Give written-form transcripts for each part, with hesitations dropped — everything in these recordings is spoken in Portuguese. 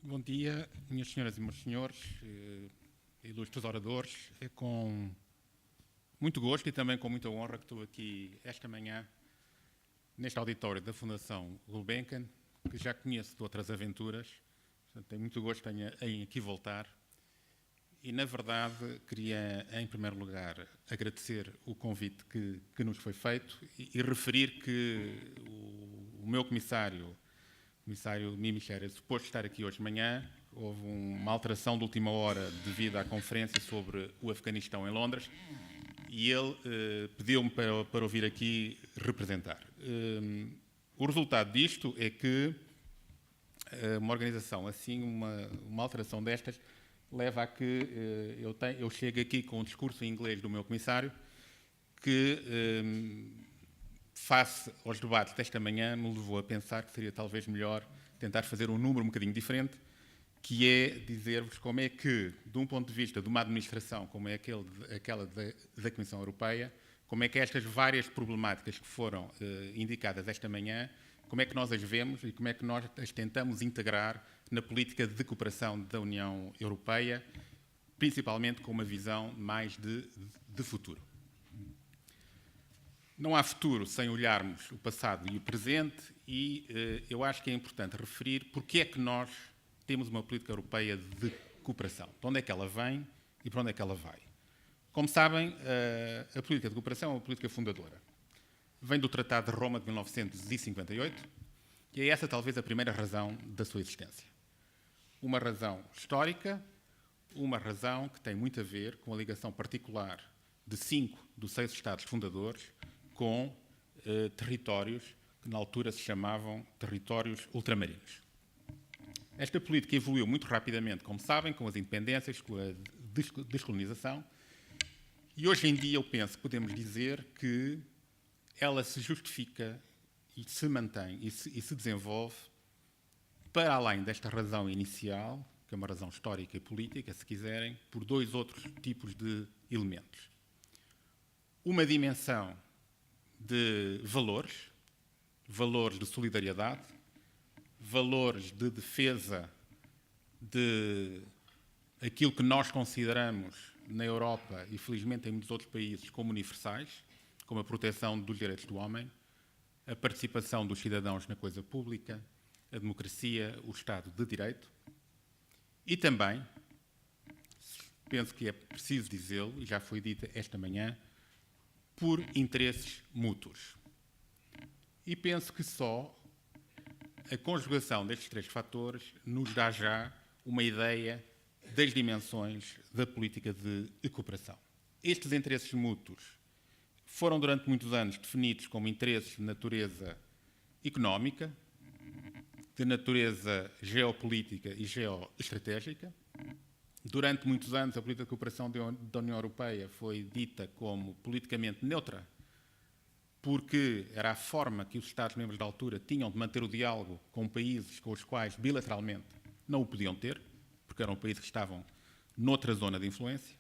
Bom dia, minhas senhoras e meus senhores, ilustres oradores. É com muito gosto e também com muita honra que estou aqui esta manhã neste auditório da Fundação Gulbenkian, que já conheço de outras aventuras. Portanto, tenho muito gosto em aqui voltar. E, na verdade, queria, em primeiro lugar, agradecer o convite que nos foi feito e referir que o meu comissário Mimicher, é suposto estar aqui hoje de manhã. Houve uma alteração de última hora devido à conferência sobre o Afeganistão em Londres e ele pediu-me para ouvir aqui representar. O resultado disto é que uma organização assim, uma alteração destas, leva a que eu chegue aqui com um discurso em inglês do meu comissário que, face aos debates desta manhã, me levou a pensar que seria talvez melhor tentar fazer um número um bocadinho diferente, que é dizer-vos como é que, de um ponto de vista de uma administração como é aquela da Comissão Europeia, como é que estas várias problemáticas que foram indicadas esta manhã, como é que nós as vemos e como é que nós as tentamos integrar na política de cooperação da União Europeia, principalmente com uma visão mais de futuro. Não há futuro sem olharmos o passado e o presente e eu acho que é importante referir porque é que nós temos uma política europeia de cooperação. De onde é que ela vem e para onde é que ela vai. Como sabem, a política de cooperação é uma política fundadora. Vem do Tratado de Roma de 1958 e é essa talvez a primeira razão da sua existência. Uma razão histórica, uma razão que tem muito a ver com a ligação particular de 5 dos 6 Estados fundadores com territórios que na altura se chamavam territórios ultramarinos. Esta política evoluiu muito rapidamente, como sabem, com as independências, com a descolonização, e hoje em dia eu penso que podemos dizer que ela se justifica e se mantém e se desenvolve para além desta razão inicial, que é uma razão histórica e política, se quiserem, por 2 outros tipos de elementos. Uma dimensão de valores de solidariedade, valores de defesa de aquilo que nós consideramos na Europa e felizmente em muitos outros países como universais, como a proteção dos direitos do homem, a participação dos cidadãos na coisa pública, a democracia, o Estado de Direito e também, penso que é preciso dizê-lo, e já foi dito esta manhã, por interesses mútuos. E penso que só a conjugação destes 3 fatores nos dá já uma ideia das dimensões da política de cooperação. Estes interesses mútuos foram durante muitos anos definidos como interesses de natureza económica, de natureza geopolítica e geoestratégica. Durante muitos anos, a política de cooperação da União Europeia foi dita como politicamente neutra, porque era a forma que os Estados-membros da altura tinham de manter o diálogo com países com os quais, bilateralmente, não o podiam ter, porque eram países que estavam noutra zona de influência.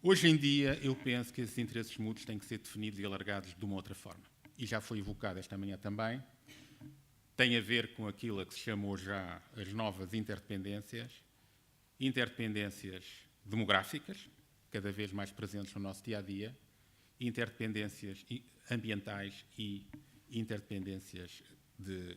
Hoje em dia, eu penso que esses interesses mútuos têm que ser definidos e alargados de uma outra forma. E já foi evocado esta manhã também. Tem a ver com aquilo a que se chamou já as novas interdependências demográficas, cada vez mais presentes no nosso dia-a-dia, interdependências ambientais e interdependências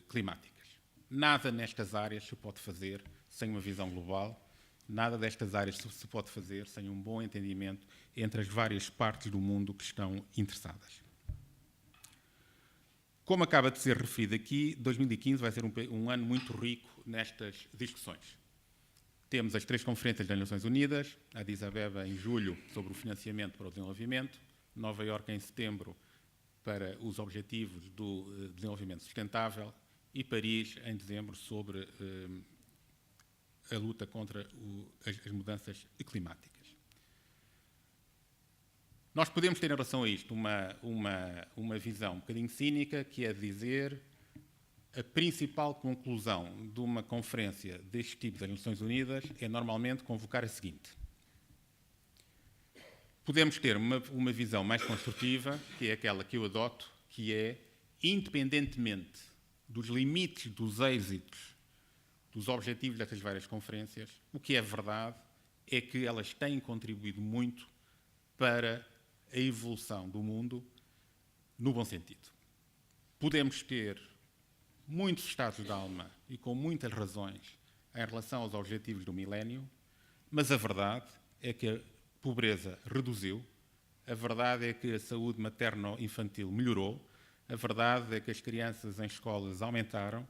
climáticas. Nada nestas áreas se pode fazer sem uma visão global, nada destas áreas se pode fazer sem um bom entendimento entre as várias partes do mundo que estão interessadas. Como acaba de ser referido aqui, 2015 vai ser um ano muito rico nestas discussões. Temos as 3 conferências das Nações Unidas, a Addis Abeba em julho sobre o financiamento para o desenvolvimento, Nova Iorque em setembro para os objetivos do desenvolvimento sustentável e Paris em dezembro sobre a luta contra as mudanças climáticas. Nós podemos ter em relação a isto uma visão um bocadinho cínica, que é dizer a principal conclusão de uma conferência deste tipo das Nações Unidas é normalmente convocar a seguinte. Podemos ter uma visão mais construtiva, que é aquela que eu adoto, que é, independentemente dos limites dos êxitos dos objetivos destas várias conferências, o que é verdade é que elas têm contribuído muito para a evolução do mundo no bom sentido. Podemos ter muitos estados de alma e com muitas razões em relação aos objetivos do milénio, mas a verdade é que a pobreza reduziu, a verdade é que a saúde materno-infantil melhorou, a verdade é que as crianças em escolas aumentaram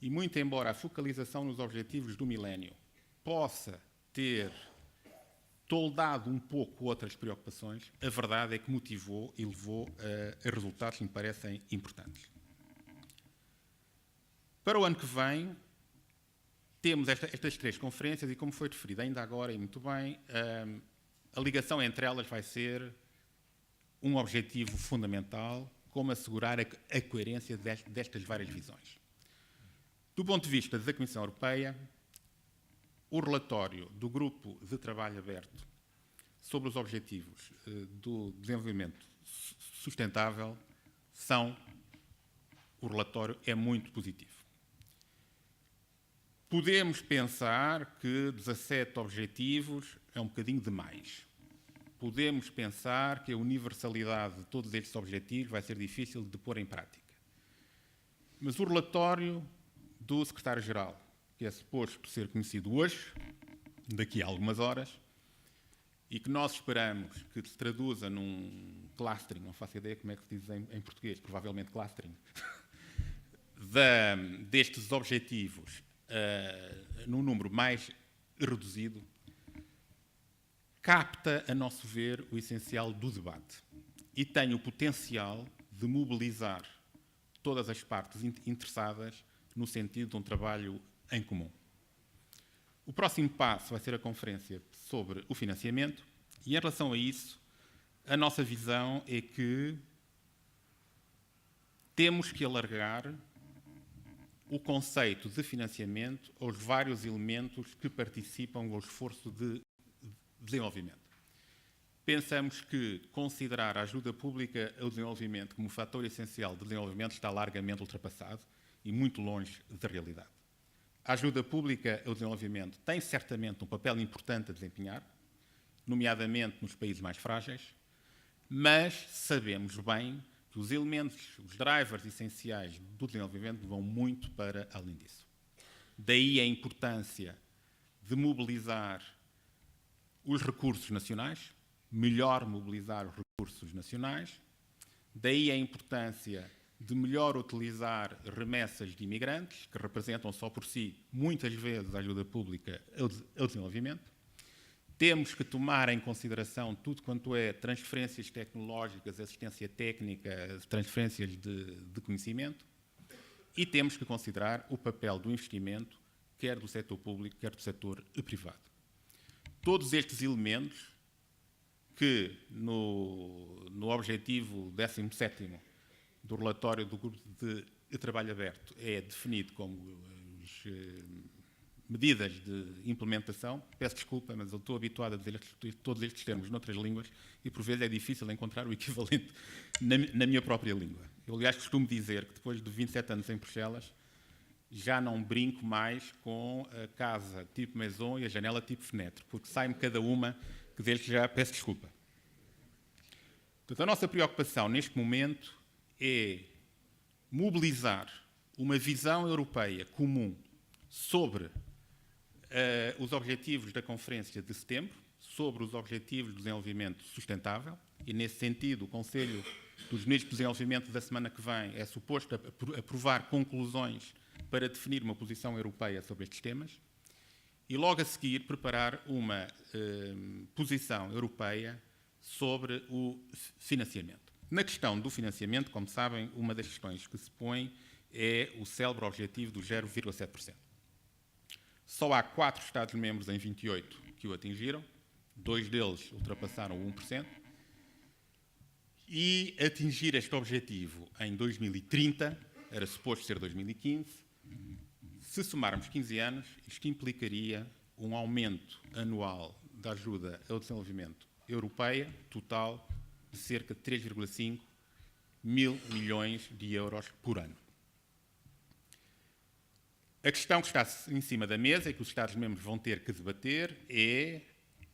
e, muito embora a focalização nos objetivos do milénio possa ter toldado um pouco outras preocupações, a verdade é que motivou e levou a resultados que me parecem importantes. Para o ano que vem, temos estas 3 conferências e, como foi referido ainda agora e muito bem, a ligação entre elas vai ser um objetivo fundamental, como assegurar a coerência destas várias visões. Do ponto de vista da Comissão Europeia, o relatório do Grupo de Trabalho Aberto sobre os Objetivos do Desenvolvimento Sustentável o relatório é muito positivo. Podemos pensar que 17 objetivos é um bocadinho demais. Podemos pensar que a universalidade de todos estes objetivos vai ser difícil de pôr em prática. Mas o relatório do Secretário-Geral, que é suposto ser conhecido hoje, daqui a algumas horas, e que nós esperamos que se traduza num clustering, não faço ideia como é que se diz em português, provavelmente clustering, destes objetivos num número mais reduzido, capta, a nosso ver, o essencial do debate e tem o potencial de mobilizar todas as partes interessadas no sentido de um trabalho em comum. O próximo passo vai ser a conferência sobre o financiamento e, em relação a isso, a nossa visão é que temos que alargar o conceito de financiamento aos vários elementos que participam do esforço de desenvolvimento. Pensamos que considerar a ajuda pública ao desenvolvimento como fator essencial de desenvolvimento está largamente ultrapassado e muito longe da realidade. A ajuda pública ao desenvolvimento tem certamente um papel importante a desempenhar, nomeadamente nos países mais frágeis, mas sabemos bem que os elementos, os drivers essenciais do desenvolvimento vão muito para além disso. Daí a importância de mobilizar os recursos nacionais, melhor mobilizar os recursos nacionais, daí a importância de melhor utilizar remessas de imigrantes, que representam só por si, muitas vezes, a ajuda pública ao desenvolvimento. Temos que tomar em consideração tudo quanto é transferências tecnológicas, assistência técnica, transferências de conhecimento, e temos que considerar o papel do investimento, quer do setor público, quer do setor privado. Todos estes elementos que, no objetivo 17º do relatório do Grupo de Trabalho Aberto, é definido como medidas de implementação. Peço desculpa, mas eu estou habituado a dizer todos estes termos noutras línguas e, por vezes, é difícil encontrar o equivalente na minha própria língua. Eu, aliás, costumo dizer que, depois de 27 anos em Bruxelas, já não brinco mais com a casa tipo maison e a janela tipo fenêtre, porque sai-me cada uma que desde já peço desculpa. Portanto, a nossa preocupação neste momento é mobilizar uma visão europeia comum sobre os objetivos da Conferência de Setembro, sobre os Objetivos de Desenvolvimento Sustentável, e, nesse sentido, o Conselho dos Ministros de Desenvolvimento da semana que vem é suposto aprovar conclusões para definir uma posição europeia sobre estes temas, e, logo a seguir, preparar uma posição europeia sobre o financiamento. Na questão do financiamento, como sabem, uma das questões que se põe é o célebre objetivo do 0,7%. Só há 4 Estados-membros em 28 que o atingiram, 2 deles ultrapassaram o 1%, e atingir este objetivo em 2030, era suposto ser 2015, se somarmos 15 anos, isto implicaria um aumento anual da ajuda ao desenvolvimento europeia, total, de cerca de 3,5 mil milhões de euros por ano. A questão que está em cima da mesa e que os Estados-membros vão ter que debater é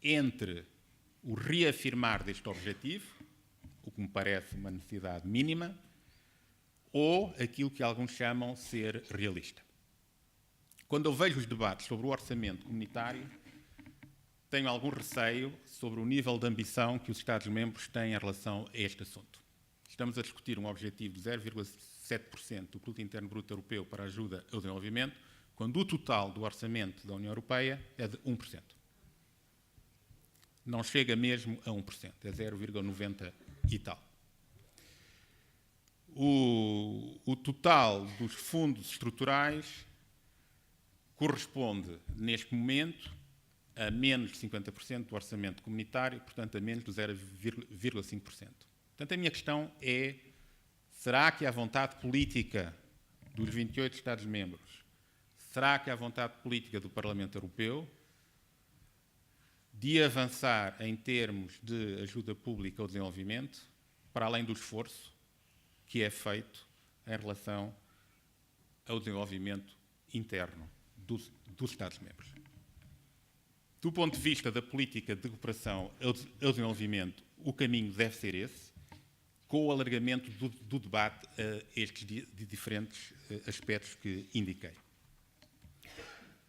entre o reafirmar deste objetivo, o que me parece uma necessidade mínima, ou aquilo que alguns chamam ser realista. Quando eu vejo os debates sobre o orçamento comunitário, tenho algum receio sobre o nível de ambição que os Estados-membros têm em relação a este assunto. Estamos a discutir um objetivo de 0,7% do produto interno bruto europeu para a ajuda ao desenvolvimento, quando o total do orçamento da União Europeia é de 1%. Não chega mesmo a 1%, é 0,90 e tal. O total dos fundos estruturais corresponde, neste momento, a menos de 50% do orçamento comunitário, portanto, a menos de 0,5%. Portanto, a minha questão é, será que há vontade política dos 28 Estados-membros, será que há vontade política do Parlamento Europeu de avançar em termos de ajuda pública ao desenvolvimento, para além do esforço que é feito em relação ao desenvolvimento interno dos Estados-membros? Do ponto de vista da política de cooperação ao desenvolvimento, o caminho deve ser esse, com o alargamento do debate a estes diferentes aspectos que indiquei.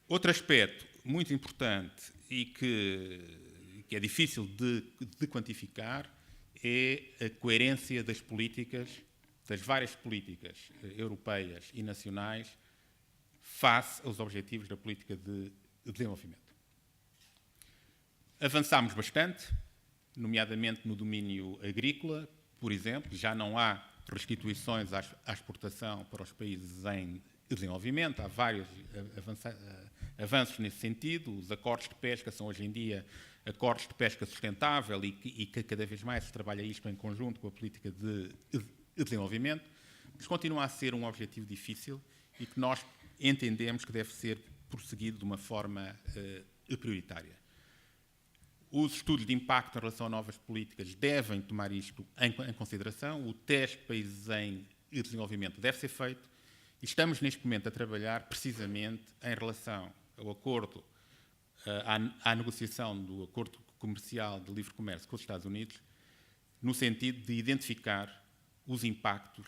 Outro aspecto muito importante e que é difícil de quantificar é a coerência das políticas, das várias políticas europeias e nacionais, face aos objetivos da política de desenvolvimento. Avançámos bastante, nomeadamente no domínio agrícola, por exemplo, já não há restituições à exportação para os países em desenvolvimento, há vários avanços nesse sentido. Os acordos de pesca são hoje em dia acordos de pesca sustentável e que cada vez mais se trabalha isto em conjunto com a política de desenvolvimento, mas continua a ser um objetivo difícil e que nós entendemos que deve ser prosseguido de uma forma prioritária. Os estudos de impacto em relação a novas políticas devem tomar isto em consideração. O teste de países em desenvolvimento deve ser feito e estamos neste momento a trabalhar precisamente em relação ao acordo, à negociação do acordo comercial de livre comércio com os Estados Unidos, no sentido de identificar os impactos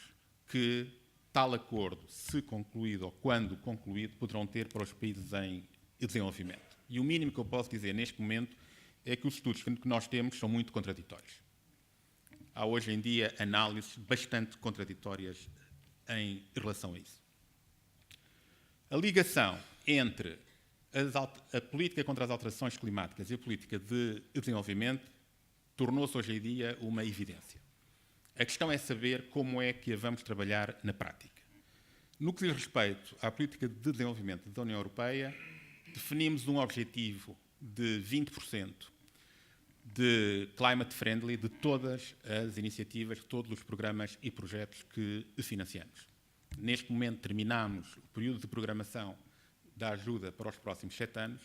que tal acordo, se concluído ou quando concluído, poderão ter para os países em desenvolvimento. E o mínimo que eu posso dizer neste momento é que os estudos que nós temos são muito contraditórios. Há hoje em dia análises bastante contraditórias em relação a isso. A ligação entre a política contra as alterações climáticas e a política de desenvolvimento tornou-se hoje em dia uma evidência. A questão é saber como é que a vamos trabalhar na prática. No que diz respeito à política de desenvolvimento da União Europeia, definimos um objetivo de 20% de climate friendly de todas as iniciativas, todos os programas e projetos que financiamos. Neste momento terminamos o período de programação da ajuda para os próximos 7 anos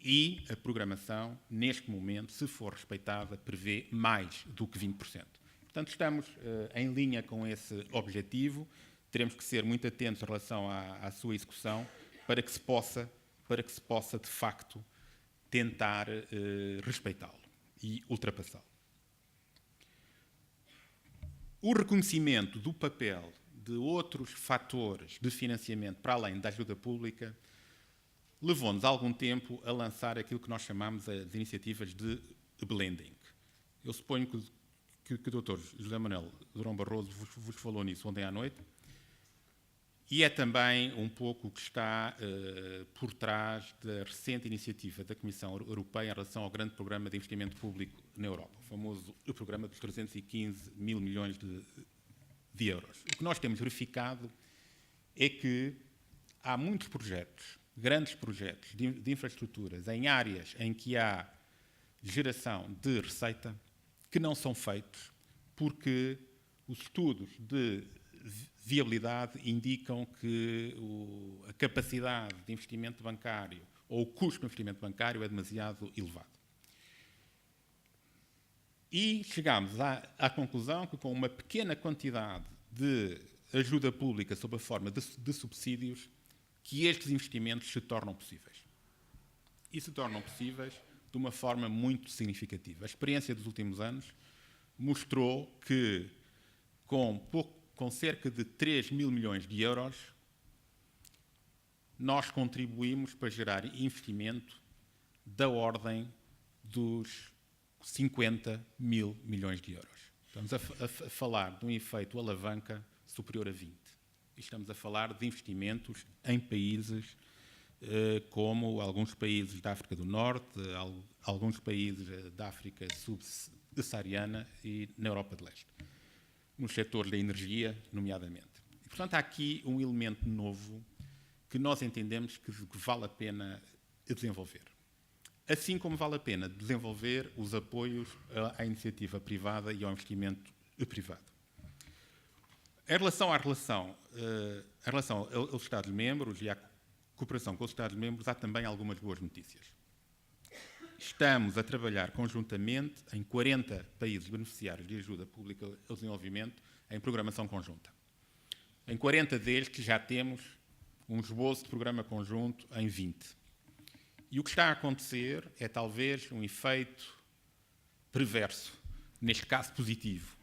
e a programação, neste momento, se for respeitada, prevê mais do que 20%. Portanto, estamos em linha com esse objetivo, teremos que ser muito atentos em relação à sua execução para que se possa, de facto, tentar respeitá-lo e ultrapassá-lo. O reconhecimento do papel de outros fatores de financiamento para além da ajuda pública levou-nos há algum tempo a lançar aquilo que nós chamamos as iniciativas de blending. Eu suponho que o Dr. José Manuel Durão Barroso vos falou nisso ontem à noite, e é também um pouco o que está por trás da recente iniciativa da Comissão Europeia em relação ao grande programa de investimento público na Europa, o famoso programa dos 315 mil milhões de euros. O que nós temos verificado é que há muitos projetos, grandes projetos de infraestruturas em áreas em que há geração de receita que não são feitos porque os estudos de viabilidade indicam que a capacidade de investimento bancário ou o custo do investimento bancário é demasiado elevado. E chegámos à conclusão que com uma pequena quantidade de ajuda pública sob a forma de subsídios, que estes investimentos se tornam possíveis. E se tornam possíveis de uma forma muito significativa. A experiência dos últimos anos mostrou que, com cerca de 3 mil milhões de euros, nós contribuímos para gerar investimento da ordem dos 50 mil milhões de euros. Estamos a falar de um efeito alavanca superior a 20. E estamos a falar de investimentos em países como alguns países da África do Norte, alguns países da África subsaariana e na Europa de Leste, nos setores da energia, nomeadamente. E, portanto, há aqui um elemento novo que nós entendemos que vale a pena desenvolver. Assim como vale a pena desenvolver os apoios à iniciativa privada e ao investimento privado. Em relação aos Estados-membros e à cooperação com os Estados-membros, há também algumas boas notícias. Estamos a trabalhar conjuntamente em 40 países beneficiários de ajuda pública ao desenvolvimento em programação conjunta. Em 40 deles já temos um esboço de programa conjunto em 20. E o que está a acontecer é talvez um efeito perverso, neste caso positivo,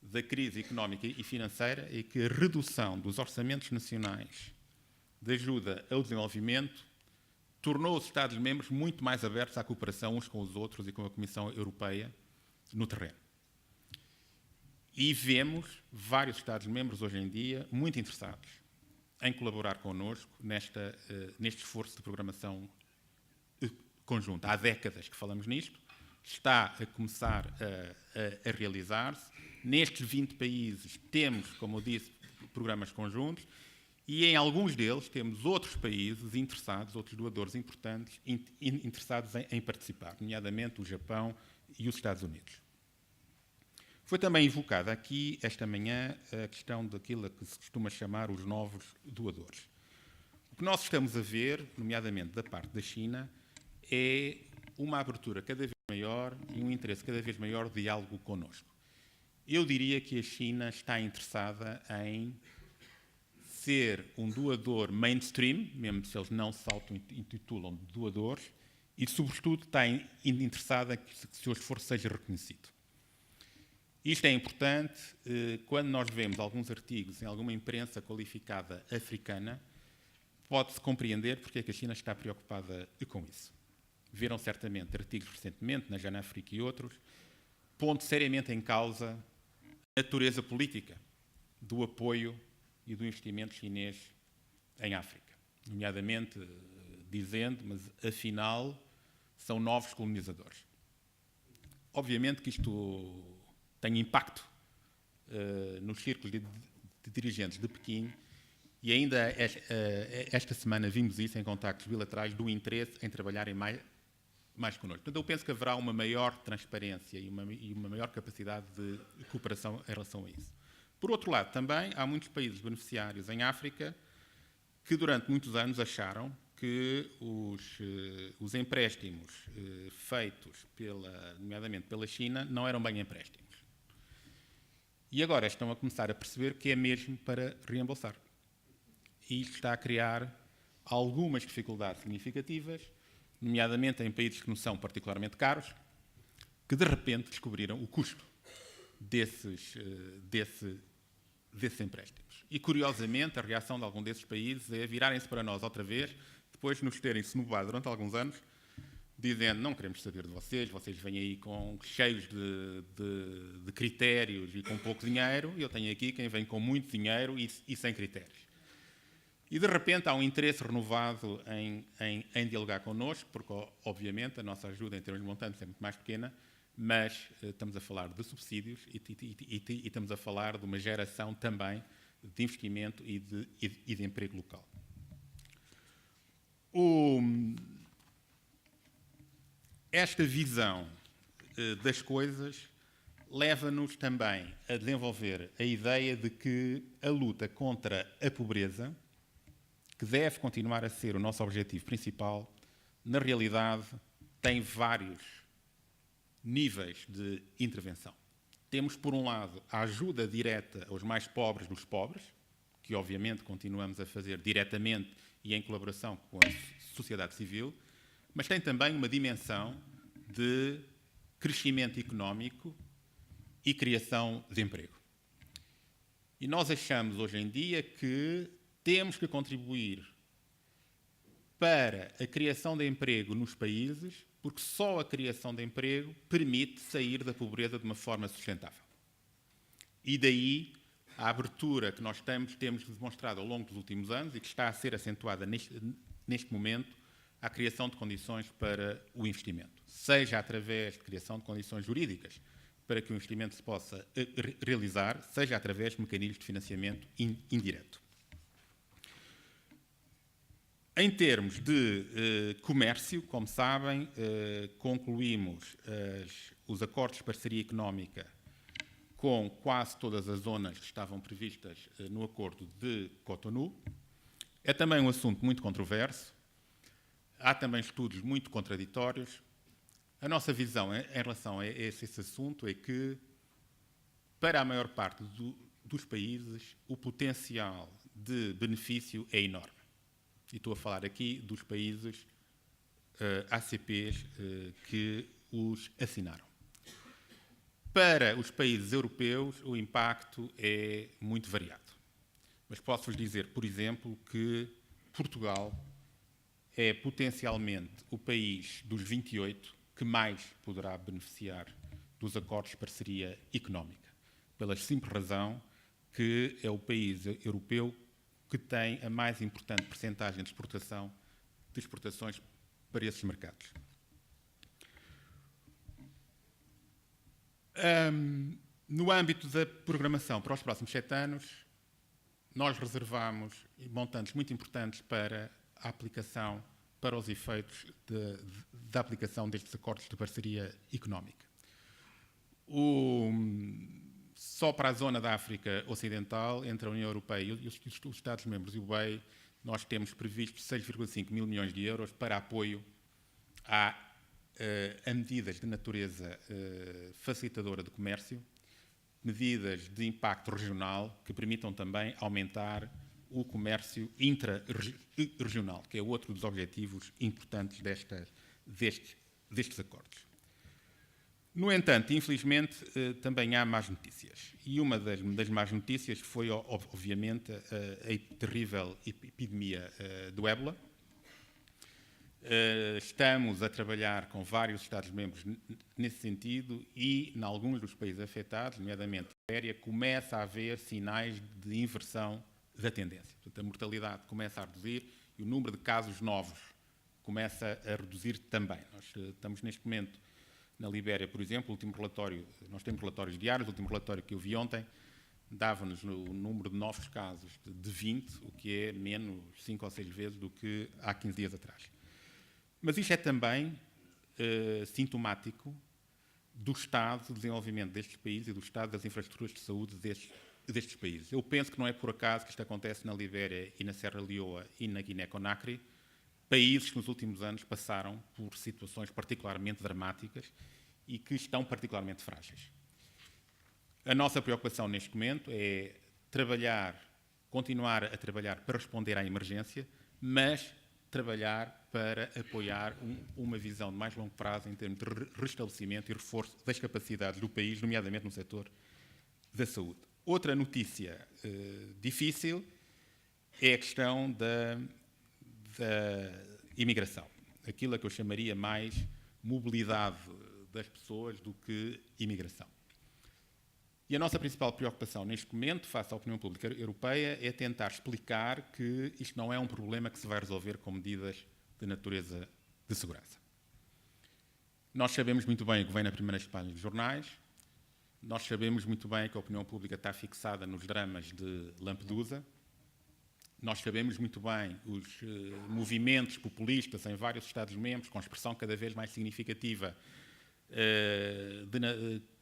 da crise económica e financeira, e que a redução dos orçamentos nacionais de ajuda ao desenvolvimento tornou os Estados-membros muito mais abertos à cooperação uns com os outros e com a Comissão Europeia no terreno. E vemos vários Estados-membros hoje em dia muito interessados em colaborar connosco neste esforço de programação conjunta. Há décadas que falamos nisto, está a começar a realizar-se. Nestes 20 países temos, como eu disse, programas conjuntos e em alguns deles temos outros países interessados, outros doadores importantes, interessados em participar, nomeadamente o Japão e os Estados Unidos. Foi também invocada aqui, esta manhã, a questão daquilo que se costuma chamar os novos doadores. O que nós estamos a ver, nomeadamente da parte da China, é uma abertura cada vez maior e um interesse cada vez maior de diálogo connosco. Eu diria que a China está interessada em ser um doador mainstream, mesmo se eles não se auto-intitulam de doadores, e, sobretudo, está interessada que o seu esforço seja reconhecido. Isto é importante quando nós vemos alguns artigos em alguma imprensa qualificada africana, pode-se compreender porque é que a China está preocupada com isso. Viram certamente artigos recentemente, na Janafrique e outros, pondo seriamente em causa a natureza política do apoio e do investimento chinês em África. Nomeadamente dizendo, mas afinal são novos colonizadores. Obviamente que isto tem impacto nos círculos de dirigentes de Pequim e ainda esta semana vimos isso em contactos bilaterais do interesse em trabalharem mais connosco. Portanto, eu penso que haverá uma maior transparência e uma maior capacidade de cooperação em relação a isso. Por outro lado, também há muitos países beneficiários em África que durante muitos anos acharam que os empréstimos feitos, nomeadamente pela China, não eram bem empréstimos. E agora estão a começar a perceber que é mesmo para reembolsar. E isto está a criar algumas dificuldades significativas, nomeadamente em países que não são particularmente caros, que de repente descobriram o custo desses empréstimos. E, curiosamente, a reação de algum desses países é virarem-se para nós outra vez, depois de nos terem snobado durante alguns anos, dizendo, não queremos saber de vocês vêm aí cheios de critérios e com pouco dinheiro, e eu tenho aqui quem vem com muito dinheiro e sem critérios. E, de repente, há um interesse renovado em dialogar connosco, porque, obviamente, a nossa ajuda em termos de montantes é muito mais pequena, mas estamos a falar de subsídios e estamos a falar de uma geração também de investimento e de emprego local. Esta visão das coisas leva-nos também a desenvolver a ideia de que a luta contra a pobreza, que deve continuar a ser o nosso objetivo principal, na realidade tem vários níveis de intervenção. Temos, por um lado, a ajuda direta aos mais pobres dos pobres, que obviamente continuamos a fazer diretamente e em colaboração com a sociedade civil, mas tem também uma dimensão de crescimento económico e criação de emprego. E nós achamos hoje em dia que temos que contribuir para a criação de emprego nos países, porque só a criação de emprego permite sair da pobreza de uma forma sustentável. E daí a abertura que nós temos demonstrado ao longo dos últimos anos e que está a ser acentuada neste momento à criação de condições para o investimento, seja através de criação de condições jurídicas para que o investimento se possa realizar, seja através de mecanismos de financiamento indireto. Em termos de comércio, como sabem, concluímos os acordos de parceria económica com quase todas as zonas que estavam previstas no acordo de Cotonou. É também um assunto muito controverso, há também estudos muito contraditórios. A nossa visão em relação a esse assunto é que, para a maior parte dos países, o potencial de benefício é enorme. E estou a falar aqui dos países ACPs que os assinaram. Para os países europeus, o impacto é muito variado. Mas posso-vos dizer, por exemplo, que Portugal é potencialmente o país dos 28 que mais poderá beneficiar dos acordos de parceria económica, pela simples razão que é o país europeu que tem a mais importante percentagem de exportações para esses mercados. No âmbito da programação para os próximos 7 anos, nós reservamos montantes muito importantes para a aplicação, para os efeitos da aplicação destes acordos de parceria económica. Só para a zona da África Ocidental, entre a União Europeia e os Estados-membros e o BEI, nós temos previsto 6,5 mil milhões de euros para apoio a medidas de natureza facilitadora de comércio, medidas de impacto regional que permitam também aumentar o comércio intra-regional, que é outro dos objetivos importantes destes acordos. No entanto, infelizmente, também há más notícias. E uma das más notícias foi, obviamente, a terrível epidemia do ébola. Estamos a trabalhar com vários Estados-membros nesse sentido e, em alguns dos países afetados, nomeadamente a Libéria, começa a haver sinais de inversão da tendência. Portanto, a mortalidade começa a reduzir e o número de casos novos começa a reduzir também. Nós estamos neste momento na Libéria, por exemplo, o último relatório, nós temos relatórios diários, o último relatório que eu vi ontem dava-nos o número de novos casos de 20, o que é menos 5 ou 6 vezes do que há 15 dias atrás. Mas isto é também sintomático do estado de desenvolvimento destes países e do estado das infraestruturas de saúde destes países. Eu penso que não é por acaso que isto acontece na Libéria e na Serra Leoa e na Guiné-Conakry, países que nos últimos anos passaram por situações particularmente dramáticas e que estão particularmente frágeis. A nossa preocupação neste momento é continuar a trabalhar para responder à emergência, mas trabalhar para apoiar uma visão de mais longo prazo em termos de restabelecimento e reforço das capacidades do país, nomeadamente no setor da saúde. Outra notícia difícil é a questão da imigração, aquilo a que eu chamaria mais mobilidade das pessoas do que imigração. E a nossa principal preocupação neste momento, face à opinião pública europeia, é tentar explicar que isto não é um problema que se vai resolver com medidas de natureza de segurança. Nós sabemos muito bem o que vem na primeira página dos jornais, nós sabemos muito bem que a opinião pública está fixada nos dramas de Lampedusa, nós sabemos muito bem os movimentos populistas em vários Estados-membros, com expressão cada vez mais significativa,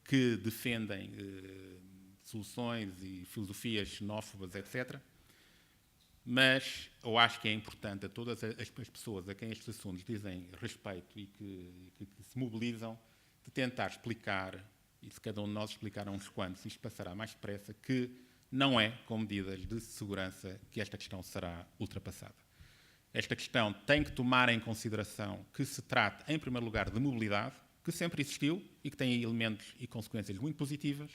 que defendem soluções e filosofias xenófobas, etc. Mas eu acho que é importante a todas as pessoas a quem estes assuntos dizem respeito e que se mobilizam, de tentar explicar, e se cada um de nós explicar a uns quantos, isto passará mais depressa, que não é com medidas de segurança que esta questão será ultrapassada. Esta questão tem que tomar em consideração que se trata, em primeiro lugar, de mobilidade, que sempre existiu e que tem elementos e consequências muito positivas.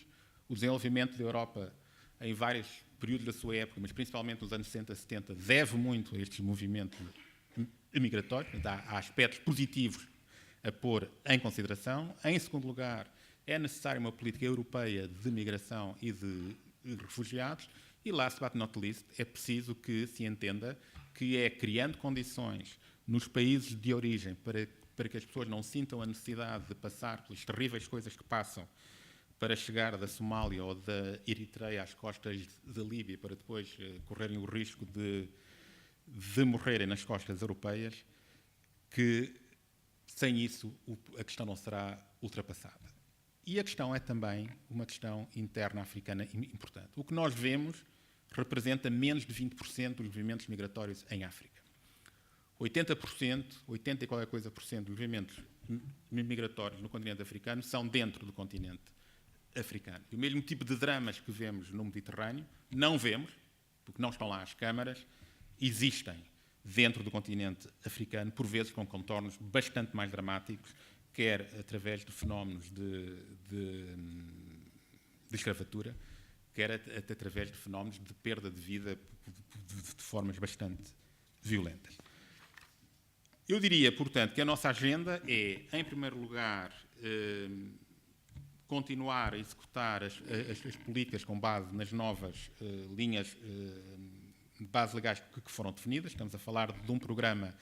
O desenvolvimento da Europa, em vários períodos da sua época, mas principalmente nos anos 60 e 70, deve muito a estes movimentos migratórios. Há aspectos positivos a pôr em consideração. Em segundo lugar, é necessária uma política europeia de migração e de refugiados. E, last but not least, é preciso que se entenda que é criando condições nos países de origem para que as pessoas não sintam a necessidade de passar pelas terríveis coisas que passam para chegar da Somália ou da Eritreia às costas da Líbia, para depois correrem o risco de morrerem nas costas europeias, que sem isso a questão não será ultrapassada. E a questão é também uma questão interna africana importante. O que nós vemos representa menos de 20% dos movimentos migratórios em África. 80%, 80 e qualquer coisa por cento dos movimentos migratórios no continente africano são dentro do continente africano. E o mesmo tipo de dramas que vemos no Mediterrâneo, não vemos, porque não estão lá as câmaras, existem dentro do continente africano, por vezes com contornos bastante mais dramáticos, quer através de fenómenos de escravatura, quer através de fenómenos de perda de vida de formas bastante violentas. Eu diria, portanto, que a nossa agenda é, em primeiro lugar, continuar a executar as políticas com base nas novas linhas de base legais que foram definidas. Estamos a falar de um programa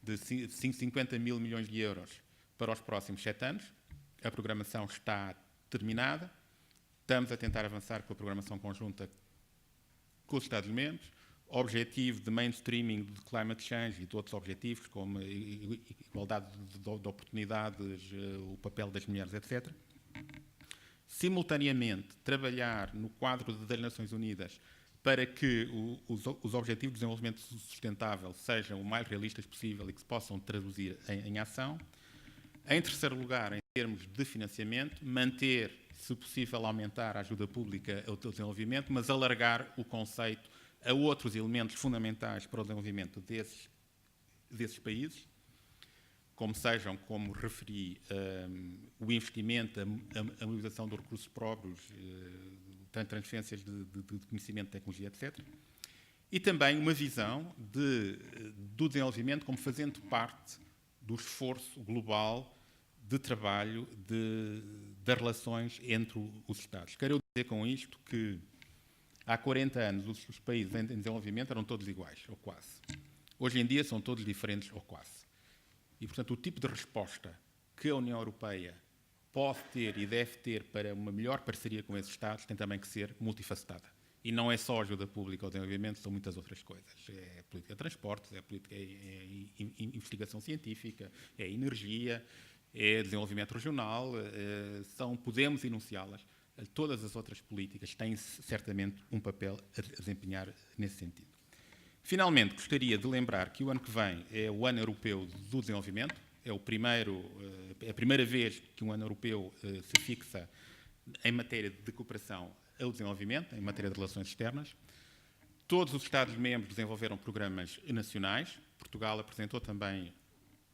de 50 mil milhões de euros para os próximos 7 anos. A programação está terminada. Estamos a tentar avançar com a programação conjunta com os Estados-membros. Objetivo de mainstreaming de climate change e de outros objetivos, como a igualdade de oportunidades, o papel das mulheres, etc. Simultaneamente, trabalhar no quadro das Nações Unidas para que os Objetivos de Desenvolvimento Sustentável sejam o mais realistas possível e que se possam traduzir em ação. Em terceiro lugar, em termos de financiamento, manter, se possível, aumentar a ajuda pública ao desenvolvimento, mas alargar o conceito a outros elementos fundamentais para o desenvolvimento desses países, como referi, o investimento, a mobilização dos recursos próprios, transferências de conhecimento, tecnologia, etc. E também uma visão do desenvolvimento como fazendo parte do esforço global de trabalho das relações entre os Estados. Quero dizer com isto que há 40 anos os países em desenvolvimento eram todos iguais, ou quase. Hoje em dia são todos diferentes, ou quase. E, portanto, o tipo de resposta que a União Europeia pode ter e deve ter para uma melhor parceria com esses Estados tem também que ser multifacetada. E não é só ajuda pública ao desenvolvimento, são muitas outras coisas. É política de transportes, é investigação científica, é energia, é desenvolvimento regional, podemos enunciá-las. Todas as outras políticas têm certamente um papel a desempenhar nesse sentido. Finalmente, gostaria de lembrar que o ano que vem é o Ano Europeu do Desenvolvimento. É a primeira vez que um ano europeu se fixa em matéria de cooperação ao desenvolvimento, em matéria de relações externas. Todos os Estados-membros desenvolveram programas nacionais. Portugal apresentou também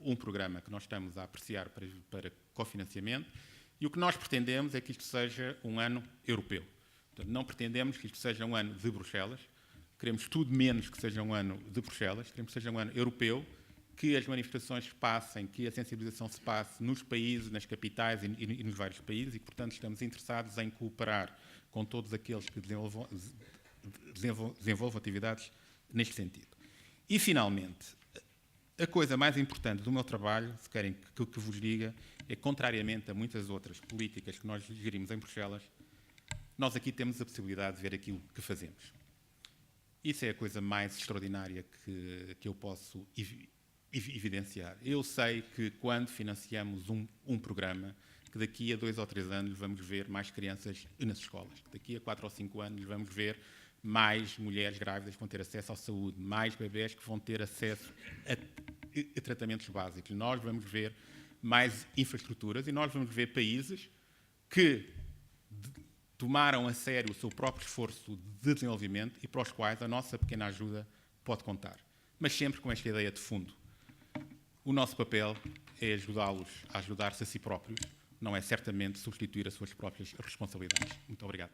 um programa que nós estamos a apreciar para cofinanciamento. E o que nós pretendemos é que isto seja um ano europeu. Portanto, não pretendemos que isto seja um ano de Bruxelas. Queremos tudo menos que seja um ano de Bruxelas. Queremos que seja um ano europeu, que as manifestações se passem, que a sensibilização se passe nos países, nas capitais e nos vários países e, portanto, estamos interessados em cooperar com todos aqueles que desenvolvam atividades neste sentido. E, finalmente, a coisa mais importante do meu trabalho, se querem que vos diga, é, contrariamente a muitas outras políticas que nós gerimos em Bruxelas, nós aqui temos a possibilidade de ver aquilo que fazemos. Isso é a coisa mais extraordinária que eu posso evidenciar. Eu sei que quando financiamos um programa, que daqui a 2 ou 3 anos vamos ver mais crianças nas escolas, que daqui a 4 ou 5 anos vamos ver mais mulheres grávidas que vão ter acesso à saúde, mais bebés que vão ter acesso a tratamentos básicos. Nós vamos ver mais infraestruturas e nós vamos ver países que tomaram a sério o seu próprio esforço de desenvolvimento e para os quais a nossa pequena ajuda pode contar. Mas sempre com esta ideia de fundo. O nosso papel é ajudá-los a ajudar-se a si próprios, não é certamente substituir as suas próprias responsabilidades. Muito obrigado.